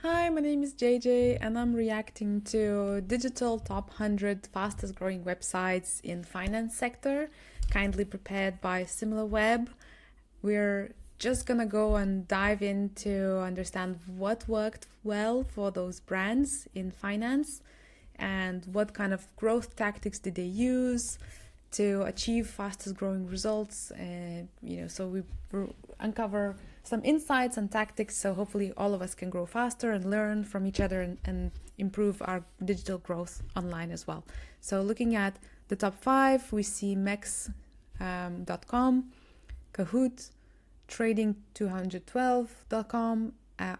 Hi, my name is JJ and I'm reacting to digital top 100 fastest growing websites in finance sector, kindly prepared by SimilarWeb. We're just gonna go and dive in to understand what worked well for those brands in finance and what kind of growth tactics did they use to achieve fastest growing results. So we uncover some insights and tactics so hopefully all of us can grow faster and learn from each other and improve our digital growth online as well. So looking at the top 5, we see Mex.com, Kahoot, Trading212.com,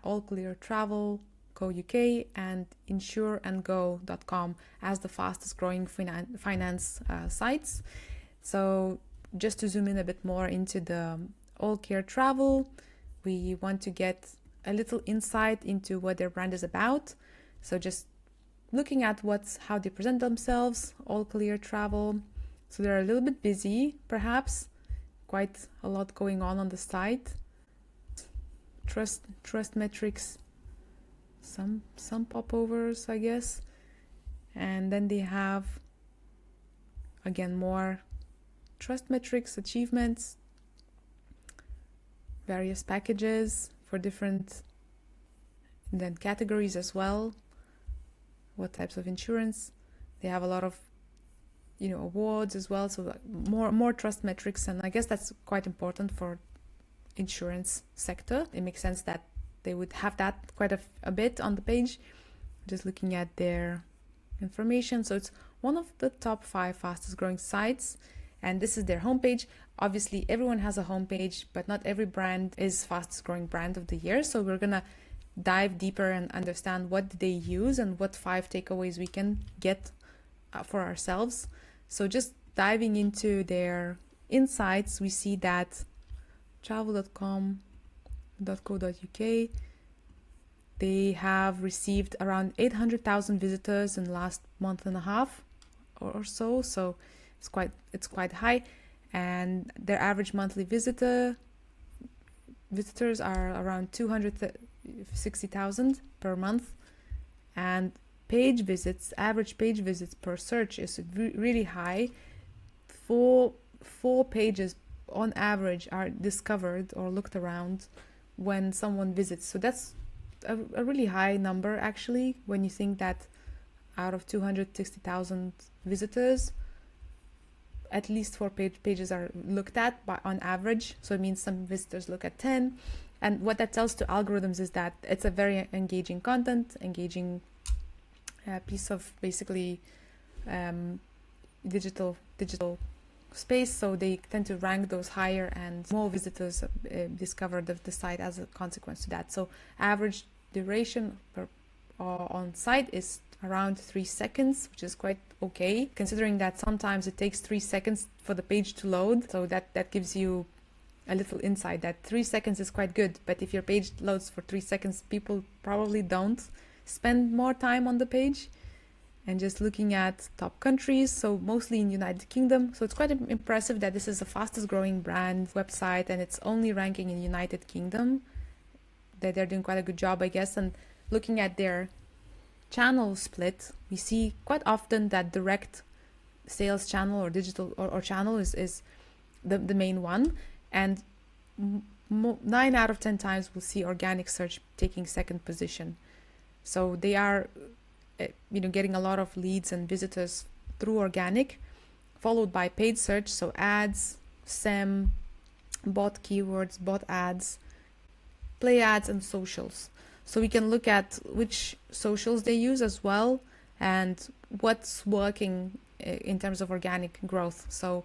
All Clear Travel, Co.uk, and InsureAndGo.com as the fastest growing finance sites. So just to zoom in a bit more into the All Clear Travel, we want to get a little insight into what their brand is about. So just looking at how they present themselves, All Clear Travel. So they're a little bit busy, perhaps, quite a lot going on the site. Trust metrics, some popovers, I guess. And then they have, again, more trust metrics, achievements, various packages for different then categories as well, what types of insurance. They have a lot of awards as well, so more trust metrics, and I guess that's quite important for insurance sector. It makes sense that they would have that quite a bit on the page. Just looking at their information, so it's one of the top 5 fastest growing sites, and this is their homepage. Obviously everyone has a homepage, but not every brand is fastest growing brand of the year, so we're gonna dive deeper and understand what they use and what 5 takeaways we can get for ourselves. So just diving into their insights, we see that travel.com.co.uk, they have received around 800,000 visitors in the last month and a half or so. So it's quite high, and their average monthly visitors are around 260,000 per month, and average page visits per search is really high. Four pages on average are discovered or looked around when someone visits. So that's a really high number actually, when you think that out of 260,000 visitors, at least 4 pages are looked at on average. So it means some visitors look at 10. And what that tells to algorithms is that it's a very engaging engaging piece of basically digital space. So they tend to rank those higher, and more visitors discover the site as a consequence to that. So average duration on site is around 3 seconds, which is quite okay, considering that sometimes it takes 3 seconds for the page to load. So that gives you a little insight that 3 seconds is quite good. But if your page loads for 3 seconds, people probably don't spend more time on the page. And just looking at top countries, so mostly in United Kingdom. So it's quite impressive that this is the fastest growing brand website, and it's only ranking in United Kingdom. That they're doing quite a good job, I guess. And looking at their channel split, we see quite often that direct sales channel or digital or channel is the main one, and 9 out of 10 times we'll see organic search taking second position. So they are getting a lot of leads and visitors through organic, followed by paid search, so ads, SEM, bot keywords, bot ads, play ads, and socials. So we can look at which socials they use as well and what's working in terms of organic growth. So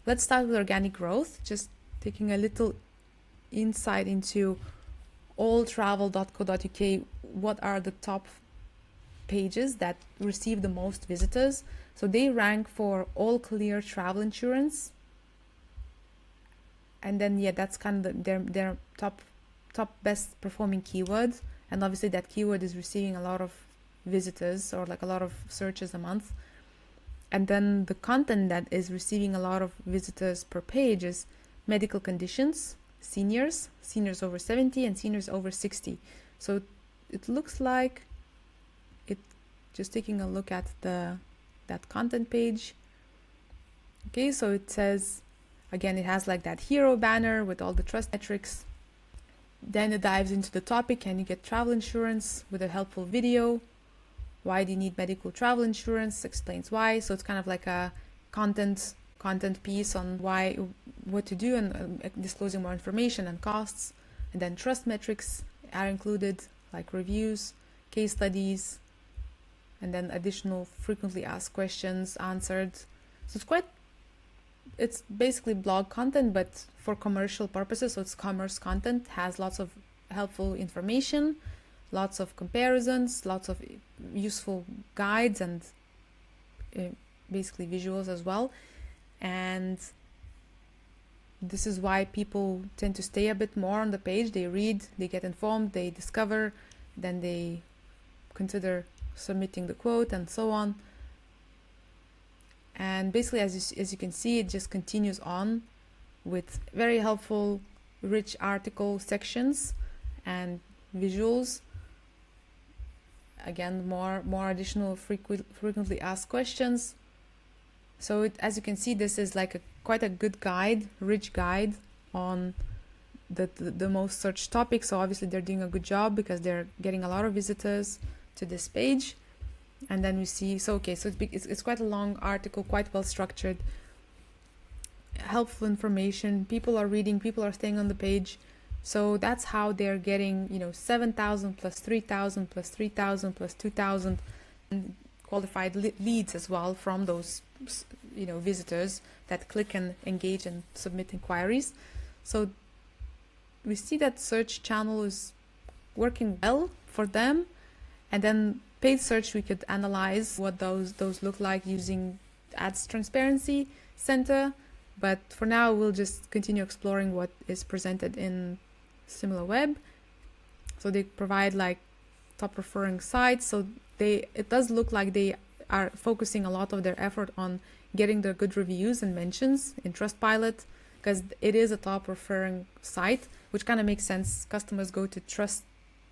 let's start with organic growth, just taking a little insight into alltravel.co.uk. What are the top pages that receive the most visitors? So they rank for All Clear Travel Insurance, and then that's kind of their top best performing keyword, and obviously that keyword is receiving a lot of visitors or like a lot of searches a month. And then the content that is receiving a lot of visitors per page is medical conditions, seniors over 70 and seniors over 60. So it looks like it. Just taking a look at that content page. Okay, so it says, again, it has like that hero banner with all the trust metrics. Then it dives into the topic, and you get travel insurance with a helpful video. Why do you need medical travel insurance? Explains why. So it's kind of like a content piece on what to do, and disclosing more information and costs. And then trust metrics are included, like reviews, case studies, and then additional frequently asked questions answered. So it's basically blog content, but for commercial purposes. So it's commerce content, has lots of helpful information, lots of comparisons, lots of useful guides, and basically visuals as well. And this is why people tend to stay a bit more on the page. They read, they get informed, they discover, then they consider submitting the quote, and so on. And basically, as you can see, it just continues on with very helpful, rich article sections and visuals. Again, more additional frequently asked questions. So as you can see, this is like quite a good guide, rich guide on the most searched topics. So obviously they're doing a good job because they're getting a lot of visitors to this page. And then we see, so it's quite a long article, quite well structured, helpful information. People are reading, people are staying on the page. So that's how they're getting, 7,000 plus 3,000 plus 3,000 plus 2,000 qualified leads as well from those, visitors that click and engage and submit inquiries. So we see that search channel is working well for them. And then paid search, we could analyze what those look like using Ads Transparency Center. But for now, we'll just continue exploring what is presented in SimilarWeb. So they provide like top referring sites. So it does look like they are focusing a lot of their effort on getting the good reviews and mentions in Trustpilot, because it is a top referring site, which kind of makes sense. Customers go to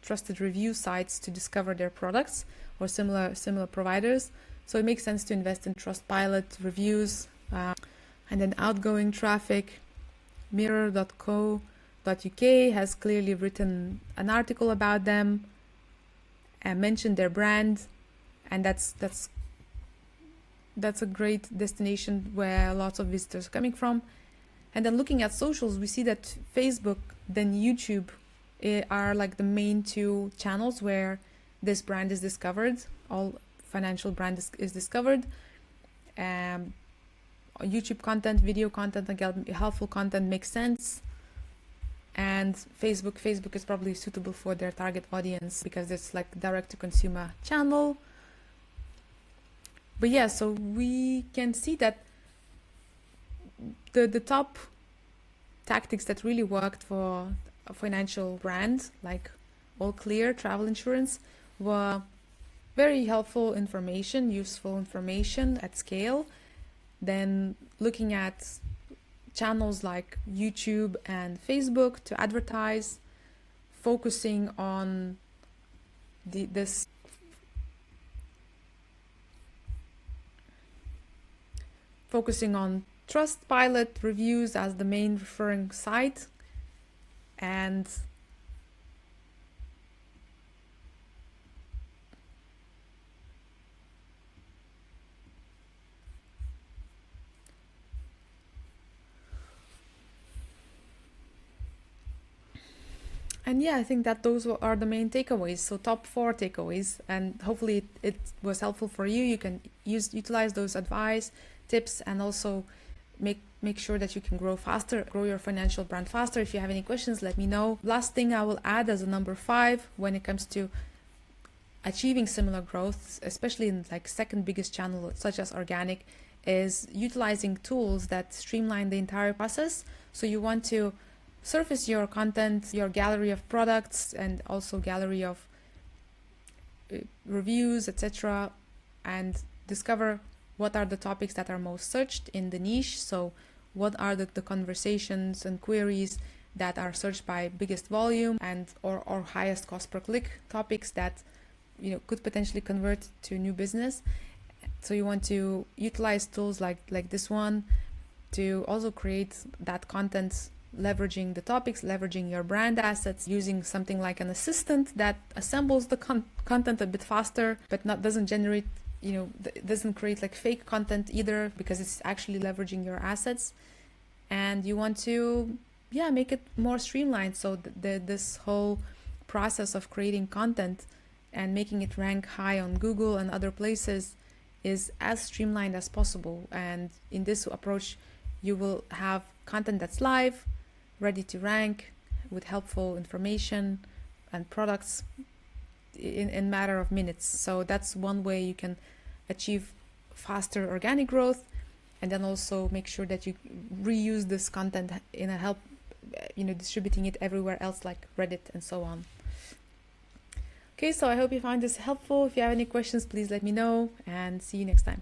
trusted review sites to discover their products or similar providers. So it makes sense to invest in Trustpilot reviews. And then outgoing traffic, mirror.co.uk has clearly written an article about them and mentioned their brand, and that's a great destination where lots of visitors are coming from. And then looking at socials, we see that Facebook, then YouTube are like the main two channels where this brand is discovered. All financial brand is discovered. YouTube content, video content, and helpful content makes sense. And Facebook is probably suitable for their target audience because it's like direct to consumer channel. But yeah, so we can see that the top tactics that really worked for a financial brand like All Clear Travel Insurance were very helpful information, useful information at scale. Then looking at channels like YouTube and Facebook to advertise, focusing on focusing on Trustpilot reviews as the main referring site, and yeah, I think that those are the main takeaways. So top 4 takeaways, and hopefully it was helpful for you. You can utilize those advice, tips, and also make sure that you can grow your financial brand faster. If you have any questions, let me know. Last thing I will add as a number 5 when it comes to achieving similar growth, especially in like second biggest channel such as organic, is utilizing tools that streamline the entire process. So you want to surface your content, your gallery of products, and also gallery of reviews, etc., and discover what are the topics that are most searched in the niche. So what are the conversations and queries that are searched by biggest volume and or highest cost per click topics that could potentially convert to new business. So you want to utilize tools like this one to also create that content, leveraging the topics, leveraging your brand assets, using something like an assistant that assembles the content a bit faster, but doesn't generate, doesn't create like fake content either, because it's actually leveraging your assets. And you want to, make it more streamlined. So this whole process of creating content and making it rank high on Google and other places is as streamlined as possible. And in this approach, you will have content that's live, ready to rank, with helpful information and products in matter of minutes. So that's one way you can achieve faster organic growth, and then also make sure that you reuse this content in a help, distributing it everywhere else like Reddit and so on. Okay, so I hope you found this helpful. If you have any questions, please let me know, and see you next time.